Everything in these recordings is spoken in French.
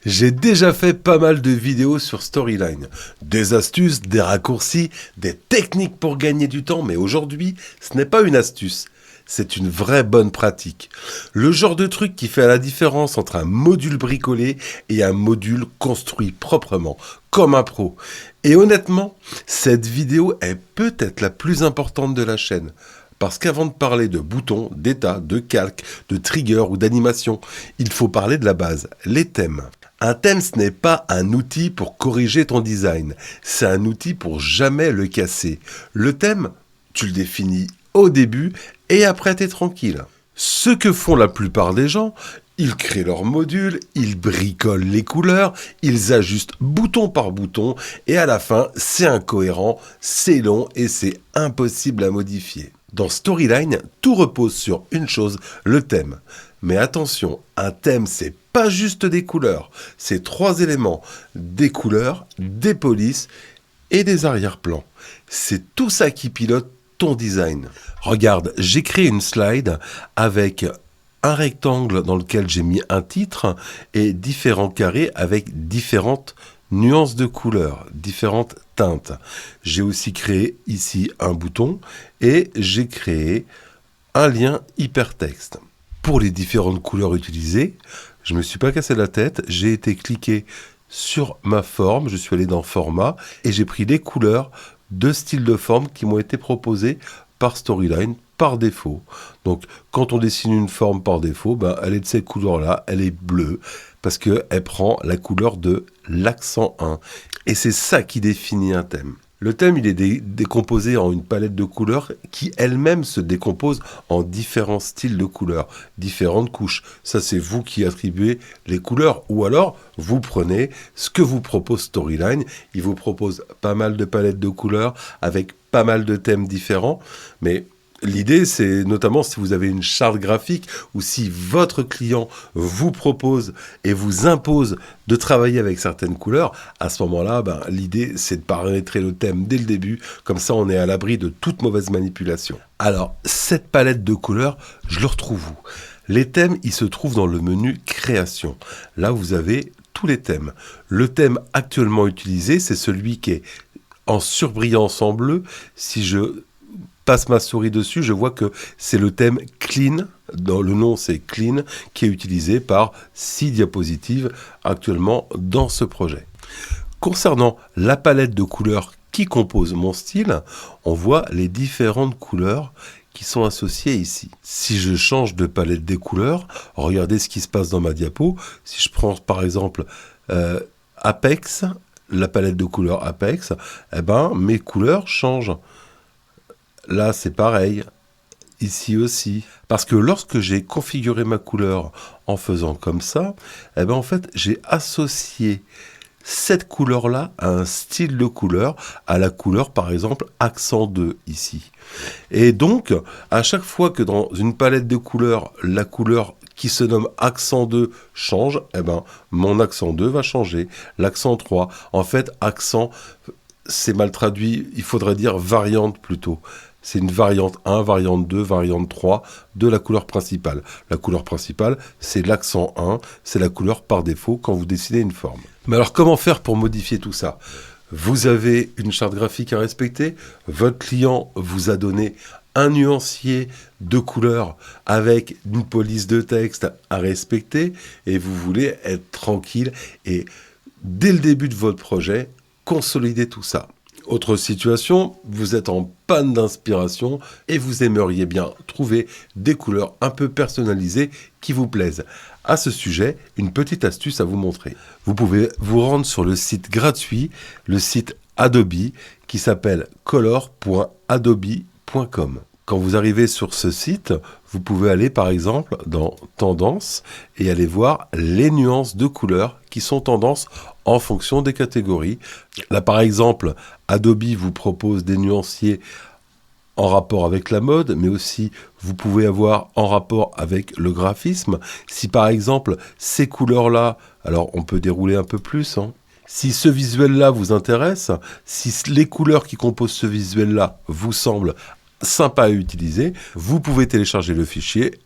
J'ai déjà fait pas mal de vidéos sur Storyline. Des astuces, des raccourcis, des techniques pour gagner du temps, mais aujourd'hui, ce n'est pas une astuce. C'est une vraie bonne pratique. Le genre de truc qui fait la différence entre un module bricolé et un module construit proprement, comme un pro. Et honnêtement, cette vidéo est peut-être la plus importante de la chaîne. Parce qu'avant de parler de boutons, d'état, de calque, de trigger ou d'animation, il faut parler de la base, les thèmes. Un thème, ce n'est pas un outil pour corriger ton design, c'est un outil pour jamais le casser. Le thème, tu le définis au début et après t'es tranquille. Ce que font la plupart des gens, ils créent leur module, ils bricolent les couleurs, ils ajustent bouton par bouton et à la fin, c'est incohérent, c'est long et c'est impossible à modifier. Dans Storyline, tout repose sur une chose, le thème. Mais attention, un thème, c'est pas juste des couleurs, c'est 3 éléments, des couleurs, des polices et des arrière-plans. C'est tout ça qui pilote ton design. Regarde, j'ai créé une slide avec un rectangle dans lequel j'ai mis un titre et différents carrés avec différentes nuances de couleurs, différentes teintes. J'ai aussi créé ici un bouton et j'ai créé un lien hypertexte. Pour les différentes couleurs utilisées, je ne me suis pas cassé la tête, j'ai été cliquer sur ma forme, je suis allé dans Format et j'ai pris les couleurs de style de forme qui m'ont été proposées par Storyline par défaut. Donc quand on dessine une forme par défaut, elle est de ces couleurs-là, elle est bleue parce qu'elle prend la couleur de l'accent 1. Et c'est ça qui définit un thème. Le thème, il est décomposé en une palette de couleurs qui elle-même se décompose en différents styles de couleurs, différentes couches. Ça, c'est vous qui attribuez les couleurs. Ou alors, vous prenez ce que vous propose Storyline. Il vous propose pas mal de palettes de couleurs avec pas mal de thèmes différents. Mais l'idée, c'est notamment si vous avez une charte graphique ou si votre client vous propose et vous impose de travailler avec certaines couleurs, à ce moment-là, l'idée, c'est de paramétrer le thème dès le début. Comme ça, on est à l'abri de toute mauvaise manipulation. Alors, cette palette de couleurs, je le retrouve où ? Les thèmes, ils se trouvent dans le menu Création. Là, vous avez tous les thèmes. Le thème actuellement utilisé, c'est celui qui est en surbrillance en bleu. Si je passe ma souris dessus, je vois que c'est le thème Clean, le nom c'est Clean, qui est utilisé par 6 diapositives actuellement dans ce projet. Concernant la palette de couleurs qui compose mon style, on voit les différentes couleurs qui sont associées ici. Si je change de palette des couleurs, regardez ce qui se passe dans ma diapo. Si je prends par exemple Apex, la palette de couleurs Apex, mes couleurs changent. Là, c'est pareil, ici aussi. Parce que lorsque j'ai configuré ma couleur en faisant comme ça, en fait, j'ai associé cette couleur-là à un style de couleur, à la couleur, par exemple, accent 2, ici. Et donc, à chaque fois que dans une palette de couleurs, la couleur qui se nomme accent 2 change, mon accent 2 va changer. L'accent 3, en fait, accent, c'est mal traduit, il faudrait dire variante plutôt. C'est une variante 1, variante 2, variante 3 de la couleur principale. La couleur principale, c'est l'accent 1, c'est la couleur par défaut quand vous dessinez une forme. Mais alors comment faire pour modifier tout ça ? Vous avez une charte graphique à respecter, votre client vous a donné un nuancier de couleurs avec une police de texte à respecter et vous voulez être tranquille et dès le début de votre projet, consolider tout ça. Autre situation, vous êtes en panne d'inspiration et vous aimeriez bien trouver des couleurs un peu personnalisées qui vous plaisent. À ce sujet, une petite astuce à vous montrer. Vous pouvez vous rendre sur le site gratuit, le site Adobe, qui s'appelle color.adobe.com. Quand vous arrivez sur ce site, vous pouvez aller par exemple dans Tendance et aller voir les nuances de couleurs qui sont tendances en fonction des catégories. Là par exemple, Adobe vous propose des nuanciers en rapport avec la mode, mais aussi vous pouvez avoir en rapport avec le graphisme. Si par exemple ces couleurs-là, alors on peut dérouler un peu plus, si ce visuel-là vous intéresse, si les couleurs qui composent ce visuel-là vous semblent sympa à utiliser, vous pouvez télécharger le fichier,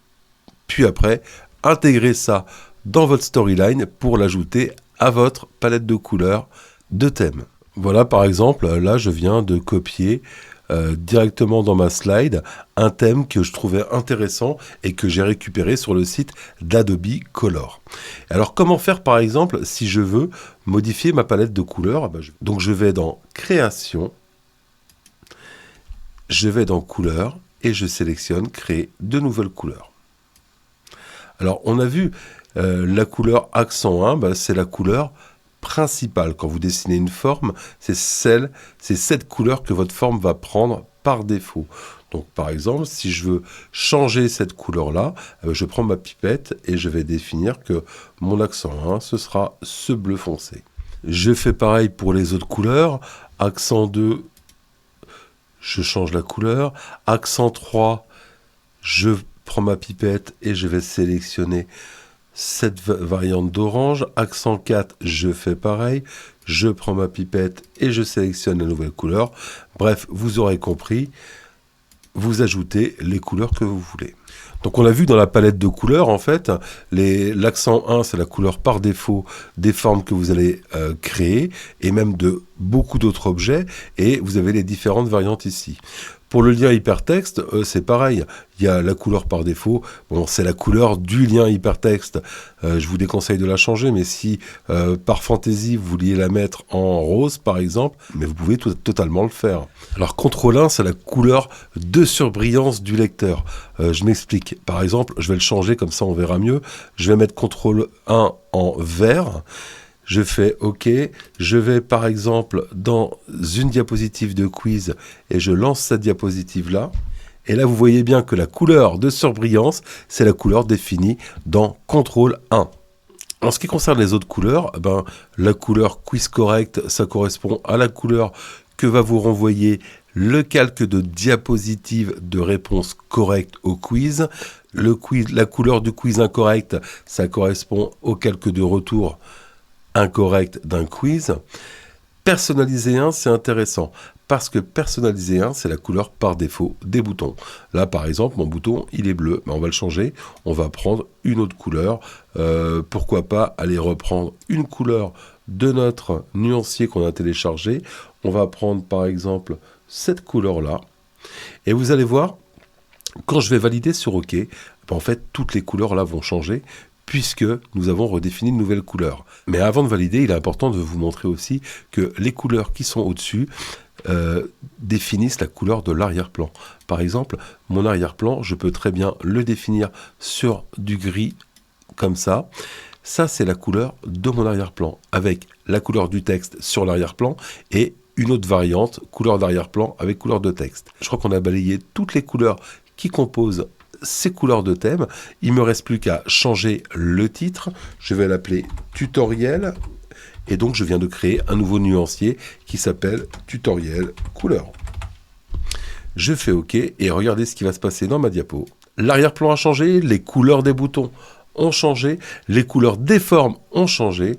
puis après, intégrer ça dans votre storyline pour l'ajouter à votre palette de couleurs de thème. Voilà, par exemple, là, je viens de copier directement dans ma slide un thème que je trouvais intéressant et que j'ai récupéré sur le site d'Adobe Color. Alors, comment faire, par exemple, si je veux modifier ma palette de couleurs? Donc, je vais dans Création, je vais dans Couleurs et je sélectionne Créer de nouvelles couleurs. Alors, on a vu la couleur accent 1, c'est la couleur principale. Quand vous dessinez une forme, c'est cette couleur que votre forme va prendre par défaut. Donc, par exemple, si je veux changer cette couleur-là, je prends ma pipette et je vais définir que mon accent 1, ce sera ce bleu foncé. Je fais pareil pour les autres couleurs. Accent 2, je change la couleur. Accent 3, je prends ma pipette et je vais sélectionner cette variante d'orange. Accent 4, je fais pareil. Je prends ma pipette et je sélectionne la nouvelle couleur. Bref, vous aurez compris, vous ajoutez les couleurs que vous voulez. Donc on l'a vu dans la palette de couleurs, en fait, l'accent 1, c'est la couleur par défaut des formes que vous allez créer, et même de beaucoup d'autres objets, et vous avez les différentes variantes ici. Pour le lien hypertexte, c'est pareil. Il y a la couleur par défaut. Bon, c'est la couleur du lien hypertexte. Je vous déconseille de la changer, mais si par fantaisie vous vouliez la mettre en rose, par exemple, mais vous pouvez totalement le faire. Alors, CTRL 1, c'est la couleur de surbrillance du lecteur. Je m'explique. Par exemple, je vais le changer, comme ça on verra mieux. Je vais mettre CTRL 1 en vert. Je fais OK, je vais par exemple dans une diapositive de quiz et je lance cette diapositive-là. Et là, vous voyez bien que la couleur de surbrillance, c'est la couleur définie dans CTRL 1. En ce qui concerne les autres couleurs, la couleur quiz correct, ça correspond à la couleur que va vous renvoyer le calque de diapositive de réponse correcte au quiz. La couleur du quiz incorrect, ça correspond au calque de retour incorrect d'un quiz. Personnaliser 1, c'est intéressant parce que personnaliser 1, c'est la couleur par défaut des boutons. Là, par exemple, mon bouton, il est bleu. On va le changer. On va prendre une autre couleur. Pourquoi pas aller reprendre une couleur de notre nuancier qu'on a téléchargé. On va prendre, par exemple, cette couleur-là. Et vous allez voir, quand je vais valider sur OK, en fait, toutes les couleurs là vont changer, puisque nous avons redéfini de nouvelles couleurs. Mais avant de valider, il est important de vous montrer aussi que les couleurs qui sont au-dessus définissent la couleur de l'arrière-plan. Par exemple, mon arrière-plan, je peux très bien le définir sur du gris, comme ça. Ça, c'est la couleur de mon arrière-plan, avec la couleur du texte sur l'arrière-plan et une autre variante, couleur d'arrière-plan avec couleur de texte. Je crois qu'on a balayé toutes les couleurs qui composent ces couleurs de thème. Il ne me reste plus qu'à changer le titre. Je vais l'appeler tutoriel. Et donc, je viens de créer un nouveau nuancier qui s'appelle tutoriel couleur. Je fais OK et regardez ce qui va se passer dans ma diapo. L'arrière-plan a changé, les couleurs des boutons ont changé, les couleurs des formes ont changé.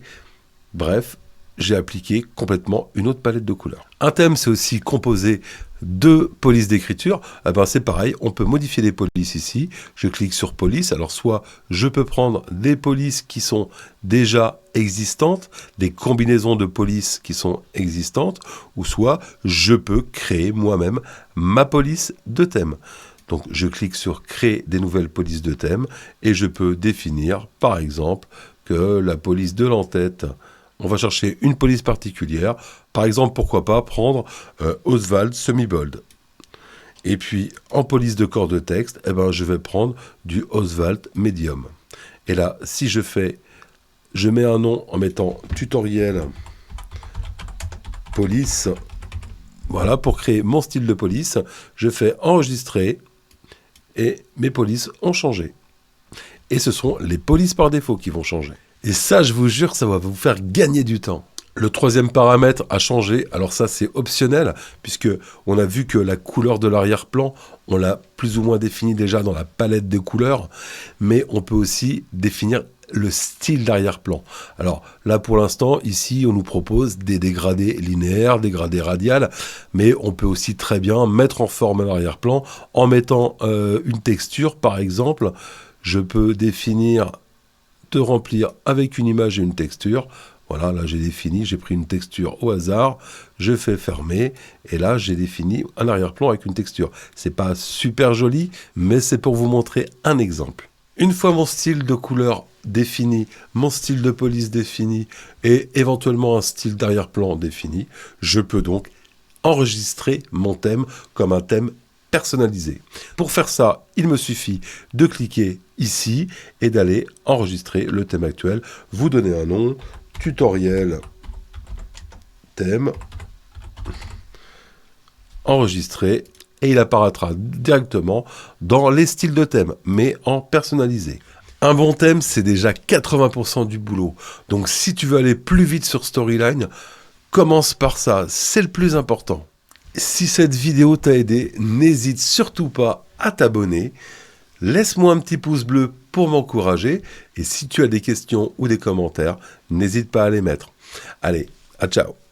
Bref, j'ai appliqué complètement une autre palette de couleurs. Un thème, c'est aussi composé de polices d'écriture. C'est pareil, on peut modifier les polices ici. Je clique sur police. Alors, soit je peux prendre des polices qui sont déjà existantes, des combinaisons de polices qui sont existantes, ou soit je peux créer moi-même ma police de thème. Donc, je clique sur créer des nouvelles polices de thème et je peux définir, par exemple, que la police de l'entête, on va chercher une police particulière. Par exemple, pourquoi pas prendre Oswald semi-bold. Et puis, en police de corps de texte, je vais prendre du Oswald medium. Et là, si je mets un nom en mettant tutoriel police, voilà, pour créer mon style de police, je fais enregistrer et mes polices ont changé. Et ce sont les polices par défaut qui vont changer. Et ça, je vous jure, ça va vous faire gagner du temps. Le troisième paramètre a changé. Alors ça, c'est optionnel, puisque on a vu que la couleur de l'arrière-plan, on l'a plus ou moins définie déjà dans la palette des couleurs, mais on peut aussi définir le style d'arrière-plan. Alors là, pour l'instant, ici, on nous propose des dégradés linéaires, dégradés radiales, mais on peut aussi très bien mettre en forme un arrière-plan en mettant une texture, par exemple. Je peux définir de remplir avec une image et une texture. Voilà, là j'ai défini, j'ai pris une texture au hasard, je fais fermer, et là j'ai défini un arrière-plan avec une texture. C'est pas super joli, mais c'est pour vous montrer un exemple. Une fois mon style de couleur défini, mon style de police défini, et éventuellement un style d'arrière-plan défini, je peux donc enregistrer mon thème comme un thème personnalisé. Pour faire ça, il me suffit de cliquer ici et d'aller enregistrer le thème actuel. Vous donnez un nom, tutoriel thème, enregistrer, et il apparaîtra directement dans les styles de thème, mais en personnalisé. Un bon thème, c'est déjà 80% du boulot. Donc si tu veux aller plus vite sur Storyline, commence par ça, c'est le plus important. Si cette vidéo t'a aidé, n'hésite surtout pas à t'abonner. Laisse-moi un petit pouce bleu pour m'encourager. Et si tu as des questions ou des commentaires, n'hésite pas à les mettre. Allez, à ciao!